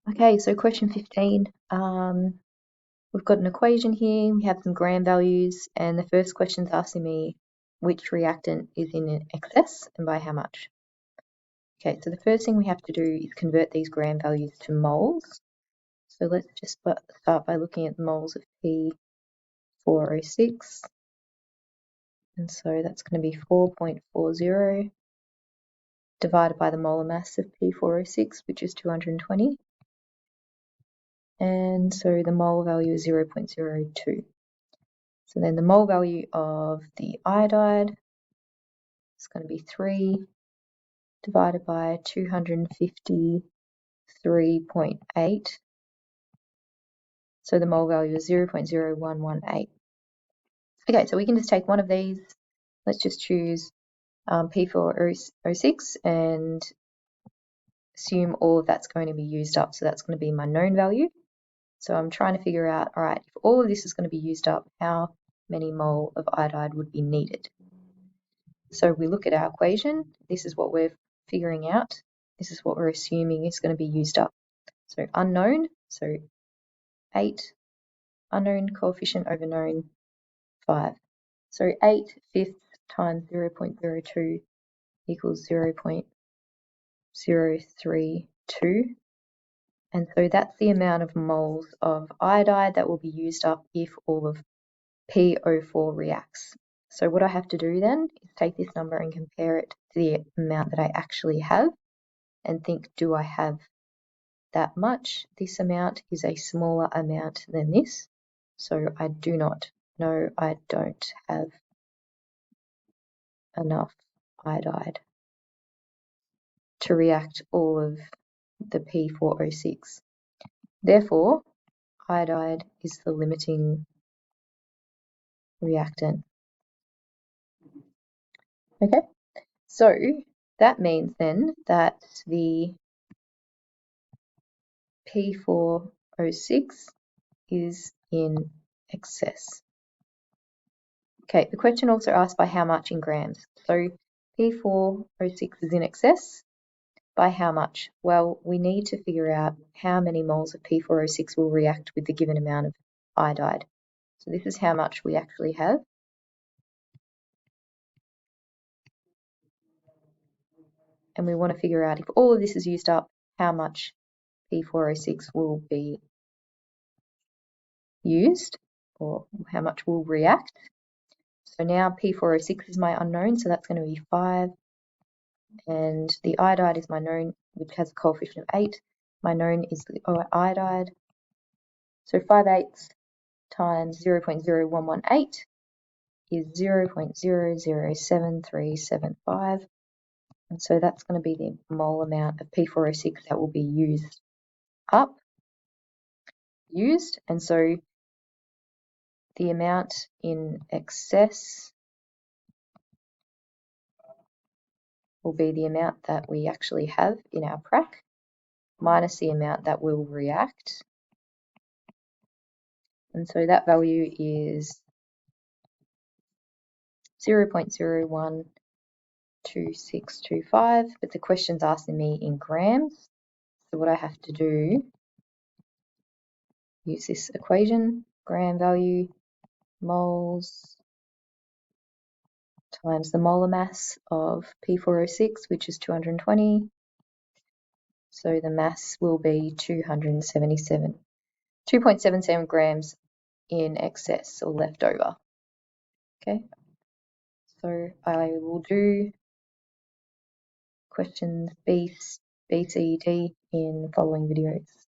Okay, so question 15. We've got an equation here, we have some gram values, and the first question's asking me which reactant is in excess and by how much. Okay, so the first thing we have to do is convert these gram values to moles. So let's just start by looking at the moles of P4O6. And so that's going to be 4.40 divided by the molar mass of P4O6, which is 220. And so the mole value is 0.02. So then the mole value of the iodide is going to be 3 divided by 253.8. So the mole value is 0.0118. Okay, so we can just take one of these. Let's just choose P4O6 and assume all of that's going to be used up. So that's going to be my known value. So I'm trying to figure out, all right, if all of this is going to be used up, how many mole of iodide would be needed? So we look at our equation. This is what we're figuring out. This is what we're assuming is going to be used up. So unknown, so 8, unknown coefficient over known, 5. So 8 fifths times 0.02 equals 0.032. And so that's the amount of moles of iodide that will be used up if all of PO4 reacts. So what I have to do then is take this number and compare it to the amount that I actually have and think, do I have that much? This amount is a smaller amount than this. So I do not know, I don't have enough iodide to react all of the P4O6. Therefore, iodide is the limiting reactant. Okay, so that means then that the P4O6 is in excess. Okay, the question also asked by how much in grams. So P4O6 is in excess by how much? Well, we need to figure out how many moles of P4O6 will react with the given amount of iodide. So this is how much we actually have. And we want to figure out if all of this is used up, how much P4O6 will be used, or how much will react. So now P4O6 is my unknown, so that's going to be 5. And the iodide is my known, which has a coefficient of 8. My known is the iodide. So 5/8 times 0.0118 is 0.007375. And so that's going to be the mole amount of P4O6 that will be used. And so the amount in excess will be the amount that we actually have in our prac minus the amount that will react. And so that value is 0.012625, but the question's asking me in grams. So what I have to do, use this equation, gram value, moles, times the molar mass of P4O6, which is 220. So the mass will be 2.77 grams in excess or left over. Okay, so I will do questions B, C, D in following videos.